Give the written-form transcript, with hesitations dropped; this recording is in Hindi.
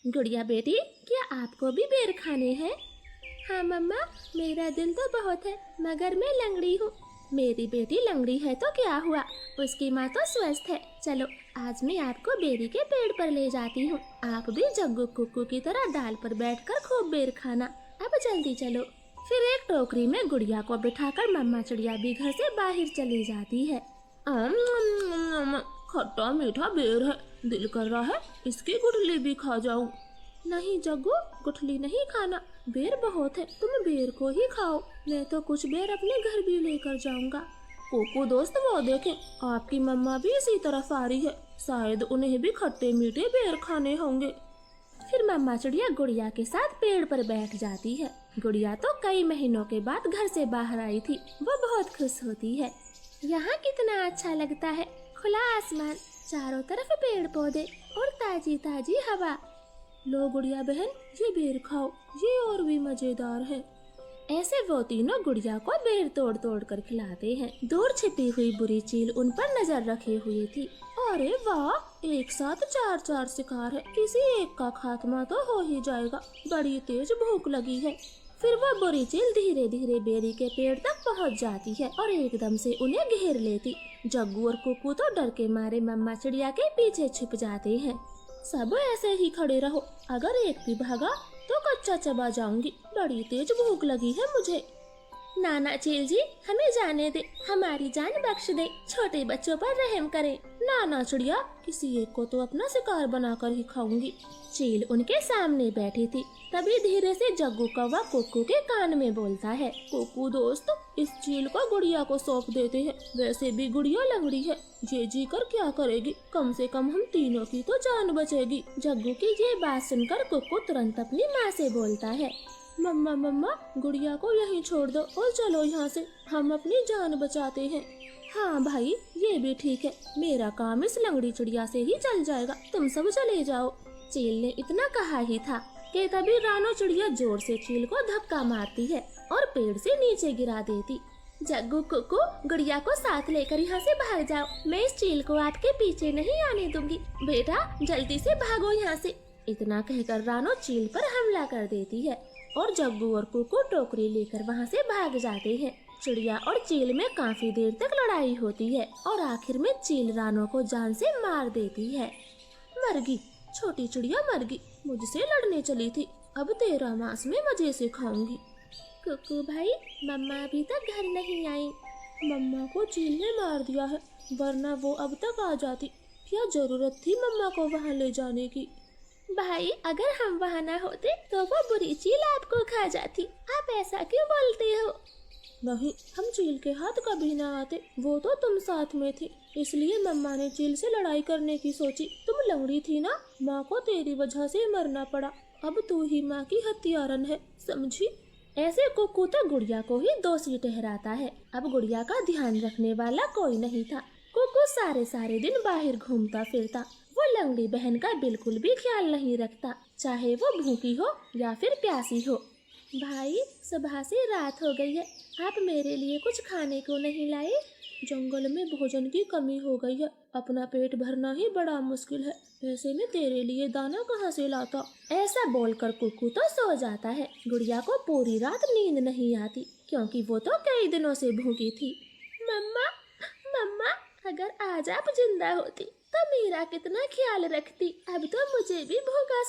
गुड़िया बेटी, क्या आपको भी बेर खाने हैं? हाँ मम्मा, मेरा दिल तो बहुत है मगर मैं लंगड़ी हूँ। मेरी बेटी लंगड़ी है तो क्या हुआ, उसकी माँ तो स्वस्थ है। चलो आज मैं आपको बेरी के पेड़ पर ले जाती हूँ। आप भी जग्गू कुक्कू की तरह डाल पर बैठकर खूब बेर खाना। अब जल्दी चलो। फिर एक टोकरी में गुड़िया को बिठाकर मम्मा चिड़िया भी घर से बाहर चली जाती है। खट्टा मीठा बेर है, दिल कर रहा है इसकी गुठली भी खा जाऊं। नहीं जग्गू, गुठली नहीं खाना, बेर बहुत है, तुम बेर को ही खाओ। मैं तो कुछ बेर अपने घर भी लेकर जाऊंगा। कोको दोस्त, वो देखें, आपकी मम्मा भी इसी तरफ आ रही है, शायद उन्हें भी खट्टे मीठे बेर खाने होंगे। फिर मम्मा चिड़िया गुड़िया के साथ पेड़ पर बैठ जाती है। गुड़िया तो कई महीनों के बाद घर से बाहर आई थी, वो बहुत खुश होती है। यहाँ कितना अच्छा लगता है, खुला आसमान, चारों तरफ पेड़ पौधे और ताजी ताजी हवा। लो गुड़िया बहन, ये बेर खाओ, ये और भी मजेदार है। ऐसे वो तीनों गुड़िया को बेर तोड़ तोड़ कर खिलाते हैं। दूर छिपी हुई बुरी चील उन पर नजर रखे हुए थी। अरे वाह, एक साथ चार चार शिकार है, किसी एक का खात्मा तो हो ही जाएगा, बड़ी तेज भूख लगी है। फिर वो बुरी चील धीरे धीरे बेरी के पेड़ तक पहुंच जाती है और एकदम से उन्हें घेर लेती। जग्गू और कुक्कू तो डर के मारे मम्मा चिड़िया के पीछे छिप जाते हैं। सब ऐसे ही खड़े रहो, अगर एक भी भागा तो कच्चा चबा जाऊंगी, बड़ी तेज भूख लगी है मुझे। नाना चील जी, हमें जाने दे, हमारी जान बख्श दे, छोटे बच्चों पर रहम करें। नाना चिड़िया, किसी एक को तो अपना शिकार बनाकर ही खाऊंगी। चील उनके सामने बैठी थी। तभी धीरे से जग्गू कौवा कुक्कू के कान में बोलता है, कुक्कू दोस्त, इस चील को गुड़िया को सौंप देते हैं, वैसे भी गुड़िया लंगड़ी है, ये जी कर क्या करेगी, कम से कम हम तीनों की तो जान बचेगी। जग्गू की ये बात सुनकर कुक्कू तुरंत अपनी माँ से बोलता है, मम्मा मम्मा, गुड़िया को यहीं छोड़ दो और चलो यहाँ से, हम अपनी जान बचाते हैं। हाँ भाई, ये भी ठीक है, मेरा काम इस लंगड़ी चिड़िया से ही चल जाएगा, तुम सब चले जाओ। चील ने इतना कहा ही था कि तभी रानो चिड़िया जोर से चील को धक्का मारती है और पेड़ से नीचे गिरा देती। जग्गू कुक्कू, गुड़िया को साथ लेकर यहाँ से भाग जाओ, मैं इस चील को आपके पीछे नहीं आने दूंगी। बेटा जल्दी से भागो यहाँ से। इतना कहकर रानो चील पर हमला कर देती है और जग्गू और कुक्कू टोकरी लेकर वहाँ से भाग जाते हैं। चिड़िया और चील में काफी देर तक लड़ाई होती है और आखिर में चील रानो को जान से मार देती है। मरगी, छोटी चिड़िया मरगी, मुझसे लड़ने चली थी, अब तेरा मांस में मजे से खाऊंगी। कुक्कू भाई, मम्मा अभी तक घर नहीं आई। मम्मा को चील ने मार दिया है, वरना वो अब तक आ जाती, क्या जरूरत थी मम्मा को वहाँ ले जाने की। भाई, अगर हम वहाँ न होते तो वो बुरी चील आपको खा जाती, आप ऐसा क्यों बोलते हो? नहीं, हम चील के हाथ कभी ना आते, वो तो तुम साथ में थी, इसलिए मम्मा ने चील से लड़ाई करने की सोची। तुम लंगड़ी थी ना, माँ को तेरी वजह से मरना पड़ा, अब तू ही माँ की हत्यारन है, समझी? ऐसे कुक्कू तो गुड़िया को ही दोषी ठहराता है। अब गुड़िया का ध्यान रखने वाला कोई नहीं था। कुक्कू सारे दिन बाहर घूमता फिरता, वो लंगड़ी बहन का बिल्कुल भी ख्याल नहीं रखता, चाहे वो भूखी हो या फिर प्यासी हो। भाई, सुबह से रात हो गई है, आप मेरे लिए कुछ खाने को नहीं लाए? जंगल में भोजन की कमी हो गई है, अपना पेट भरना ही बड़ा मुश्किल है, ऐसे में तेरे लिए दाना कहाँ से लाता? ऐसा बोलकर कुक्कू तो सो जाता है। गुड़िया को पूरी रात नींद नहीं आती, क्योंकि वो तो कई दिनों से भूखी थी। मम्मा मम्मा, अगर आज आप जिंदा होती तो मेरा कितना ख्याल रखती, अब तो मुझे भी भूखा